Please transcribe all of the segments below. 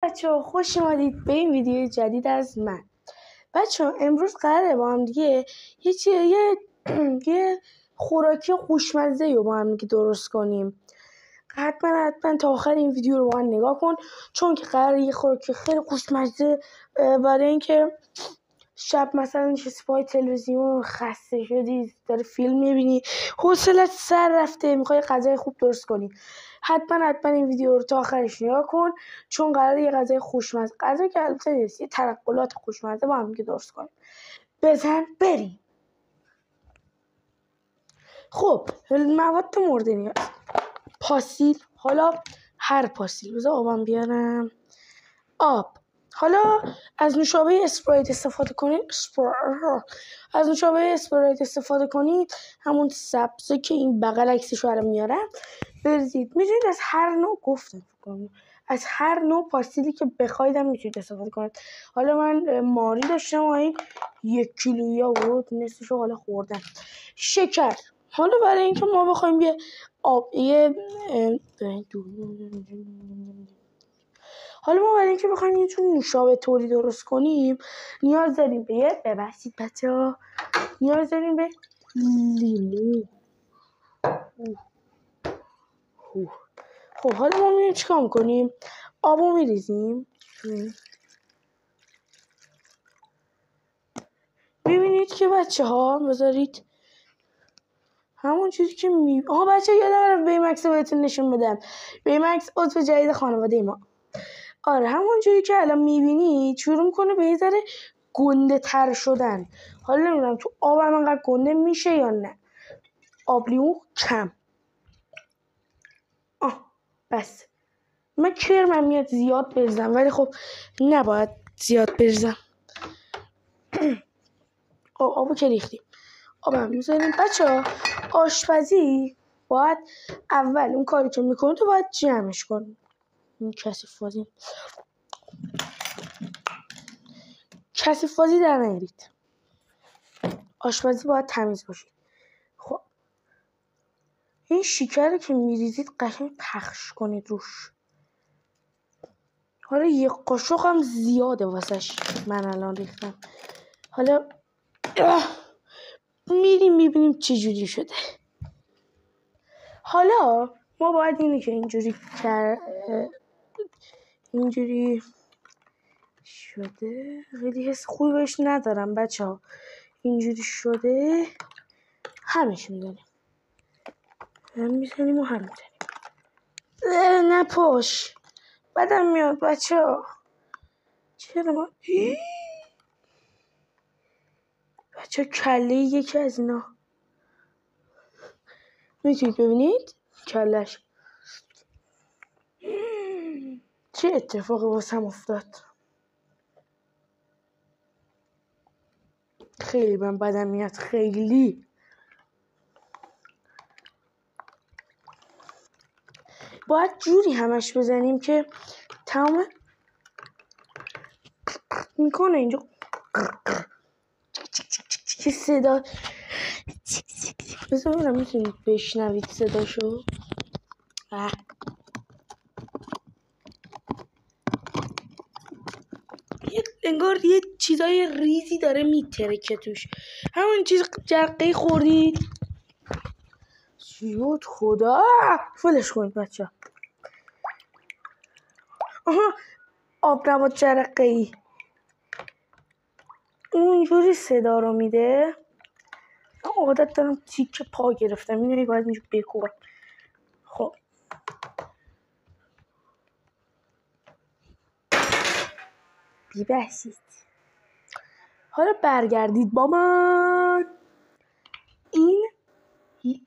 بچه‌ها خوش اومدید به این ویدیو جدید از من. بچه‌ها امروز قراره با هم دیگه یه خوراکی خوشمزه رو با هم دیگه درست کنیم. حتما تا آخر این ویدیو رو با هم نگاه کن، چون که قراره یه خوراکی خیلی خوشمزه برای اینکه شب مثلا نشستی پای تلویزیون خسته شدی داره فیلم میبینی حوصله‌ات سر رفته میخوای غذای خوب درست کنی، حتما این ویدیو رو تا آخرش نگاه کن، چون قراره یه غذای خوشمزه که البته نیست، یه تنقلات خوشمزه با هم درست کنیم. بزن بریم. خب مواد مورد نیاز: پاسیل، حالا هر پاسیل، بذار آبم بیارم، آب. حالا از نوشابه اسپرایت استفاده کنید، همون سبزه که این بغل عکسش رو میارم بریزید. میتونید از هر نوع از هر نوع پاستیلی که بخواید هم میتونید استفاده کنید. حالا من ماری داشتم و این 1 کیلویی بود، نصفش رو حالا خوردم. شکر، حالا برای اینکه ما بخوایم یه نوشابه طوری درست کنیم نیاز داریم به نیاز داریم به لیمو. خب حالا ما میریم چیکار میکنیم؟ آبو میریزیم. ببینید که بچه ها بذارید همون چیزی که بچه یادم رفت بیمکس رو بهتون نشون بدم. بیمکس عضو جدید خانواده ما. آره همون جوری که الان میبینید شروع میکنه به یه ذره گنده تر شدن. حالا نمیدونم تو آبم انقدر گنده میشه یا نه. آب لیمو کم. بس من کرمم میاد زیاد بریزم، ولی خب نباید زیاد بریزم. آبو که ریختیم، آبم میذاریم. بچه آشپزی باید اول اون کاری که میکنی تو باید جمعش کنی. این کثیف بازی در نیارید. آشپزی باید تمیز باشید. خب این شکر که میریزید قشنگ پخش کنید روش. حالا 1 قاشق هم زیاده واسش، من الان ریختم. حالا میریم میبینیم چه جوری شده. حالا ما باید اینو که اینجوری شده، خیلی حس خوبی بهش ندارم بچه ها. اینجوری شده همش میزنیم و هم میزنیم. نه پاش بدم میاد بچه ها. چرا ما بچه ها کله یکی از اینا میتونید ببینید کلش چه اتفاقی واسم افتاد. خیلی من بدم میاد، خیلی. باید جوری همش بزنیم که تمام میکنه اینجا چه صدا. بذار ببینم میتونید بشنوید صداشو. انگار یه چیزای ریزی داره میترکه توش. همون چیز جرقه خوردید زیاد خدا. فلش کنید بچه. آب نبات جرقه ای اونجوری صدا رو میده. عادت دارم تیکه پا گرفتم، اینو باید اینجور بکوبم. خب بی‌بحثید. حالا برگردید با من. این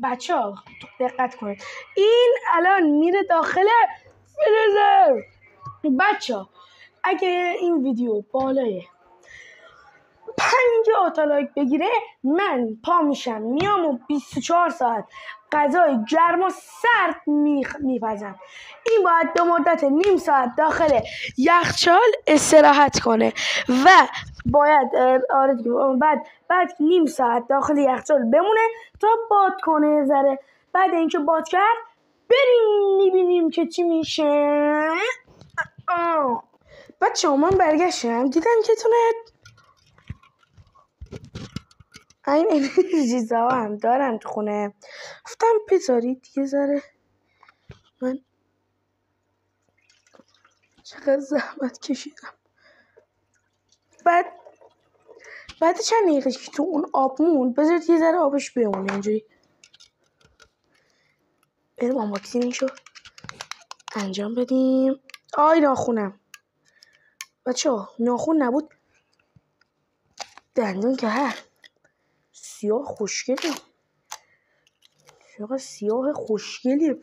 بچه ها دقت کنید، این الان میره داخل فریزر. بچه ها اگه این ویدیو بالای 50 لایک بگیره من پا میشم میام و 24 ساعت غذای گرم و سرد میپزم. این باید به مدت نیم ساعت داخل یخچال استراحت کنه و باید بعد نیم ساعت داخل یخچال بمونه تا باد کنه ذره. بعد اینکه باد کرد بریم میبینیم که چی میشه. بچه من برگشتم دیدم که تونه این انرژیزا هم دارم تو خونه. گفتم بذارید دیگه ذره من چقدر زحمت کشیدم. بعد چند دقیقه که تو اون آب موند بذارید یه ذره آبش بمونه اینجوری. بریم آنباکسینگشو انجام بدیم. آی ناخونم بچه ها، ناخون نبود دندون که هست. سیاه خوشگلی، چقدر سیاه خوشگلی.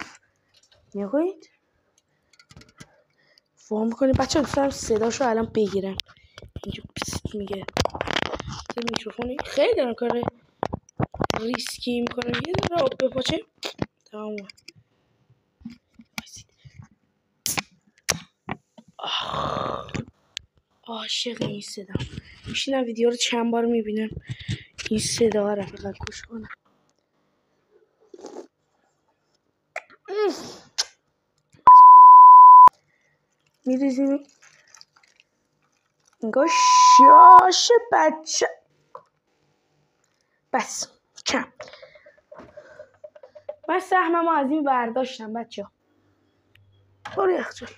نگاهید فهم میکنیم بچه ها. دوستم صداشو الان بگیرم. اینجا پست میگه میکروفون خیلی دارم کار ریسکی میکنم. یه ذره آب بپاچه تمام. عاشق این صدا میشینم ویدیو رو چند بار میبینم این صدا رو فقط گوش کنم. میریزیم انگاه شاش بچه. بس کم من سهممو از این برداشتم بچه ها. برو یخچال.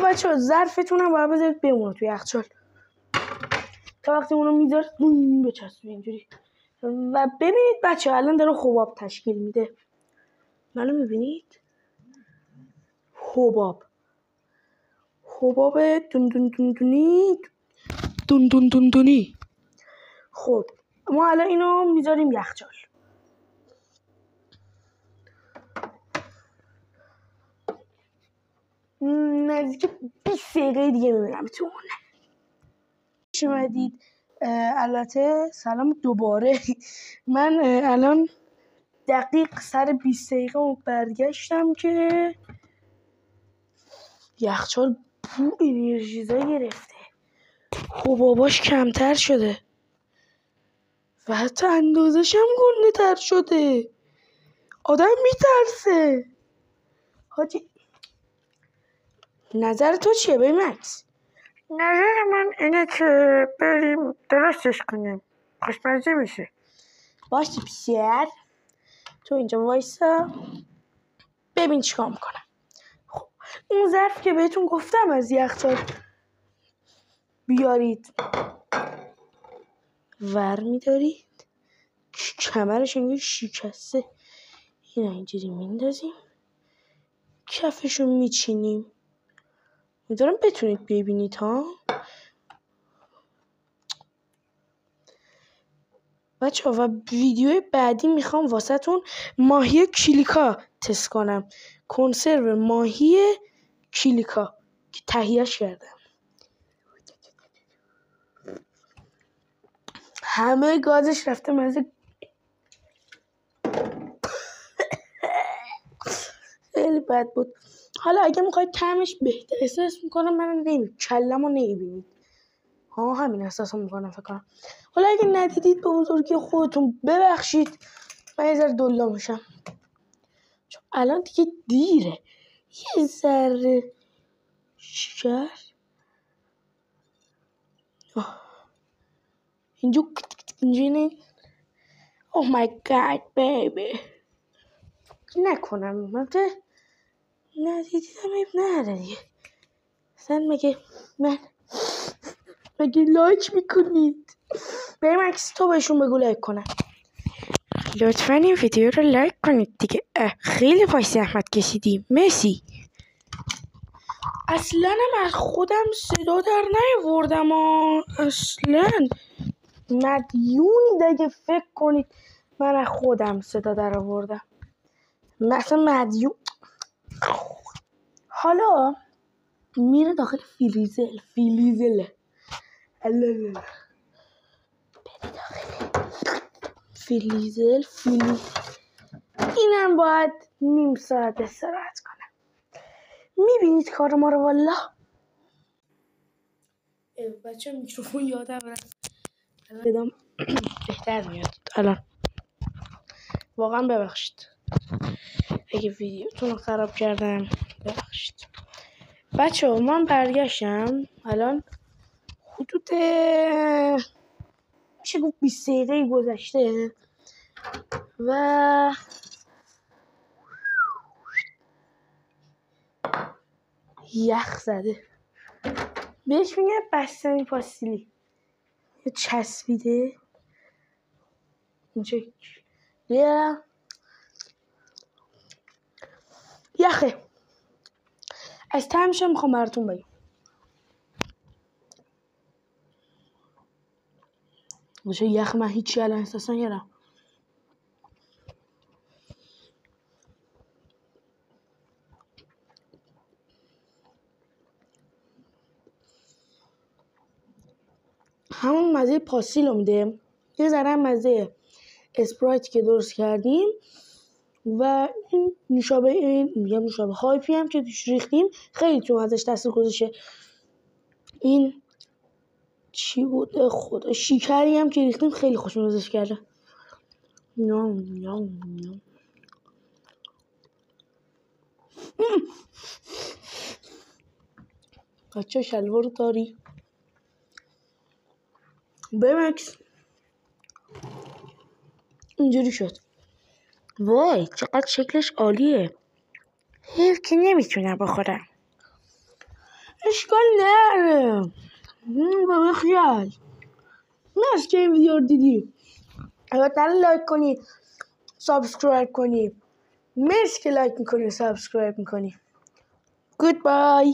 بچه ها ظرفتونم باید بذارید بمونه توی یخچال تا وقتی اونو میذارید بچسبه اینجوری. و ببینید بچه ها الان داره حباب تشکیل میده. منو میبینید؟ حباب دون دون دون دونی دون دون دون دونی. خب ما الان اینو میذاریم یخچال. نزدیک 20 دقیقه دیگه میبینم تو اون. شمدید البته سلام دوباره. من الان دقیق سر 20 دقیقه برگشتم که یخچال بو انرژیزا گرفته، حباباش کمتر شده و حتی اندازش هم گنده تر شده. آدم میترسه. حاجی نظر تو چیه ببین مکس؟ نظر من اینه که بریم درستش کنیم، خوشمزه میشه. باشه پسر تو اینجا وایسا ببین چیکار میکنم. خب اون ظرف که بهتون گفتم از یخچال بیارید ور میدارید، کمرش انگار شکسته، اینا اینجوری میندازیم، کفشو میچینیم. میدارم بتونید ببینید ها بچه ها. و ویدیو بعدی میخوام واسه تون ماهی کلیکا تست کنم. کنسرو ماهی کلیکا که تهیهش کردم. همه گازش رفته مزه خیلی بد بود. حالا اگه میخواید طعمش بهتر احساس میکنم من کلمو نمیبینید ها، همین احساسو میکنم فکر کنم. حالا اگه ندیدید به بزرگی خودتون ببخشید، من یه ذره دلا میشم چون الان دیگه دیره. یه ذره شکر اینجوری اوه مای گاد بیبی نکنم. من ندیدیدم ایب نره دیگه. اصلا مگه لایک میکنید؟ بریم عکس تو بهشون بگو لایک کنن. لطفا این ویدیو رو لایک کنید دیگه. خیلی پای زحمت کشیدیم. مرسی. اصلا هم از خودم صدا در نیاوردم اصلا. مدیونید اگه فکر کنید من از خودم صدا در آوردم. مثلا مدیون. حالا میره داخل فریزر. بره داخل فریزر. اینم باید نیم ساعت استراحت کنم. میبینید کار ما رو والا. بچه میکروفون یادم رفت. الان بهتر میاد الان. واقعا ببخشید اگه ویدیوتون رو خراب کردم، ببخشید. بچه ها من برگشتم الان حدود میشه گفت 20 دقیقه گذشته و یخ زده. بهش میگه بستنی پاستیلی یه چسبیده اینجا یخه. از تمشه میخوام براتون بگم. باشه یخ من هیچی الان احساس نکردم. همون مزه پاستیل رو میده، یه ذره مزه اسپرایتی که درست کردیم و این نوشابه، این میگم نوشابه هایپی هم که توش ریختیم خیلی تو ازش تاثیر گذاشته. این چی بود خدا، شیکری هم که ریختیم خیلی خوشمزه‌اش کرده. بچه شلوار داری بمکس اینجوری شد. وای چقدر شکلش عالیه. حیف که نمیتونم بخورم. اشکال نره بابا خیال. مرسی که این ویدیو رو دیدی. البته لایک کنی، سابسکرایب کنی. مرسی که لایک میکنی و سابسکرایب میکنی. گود بای.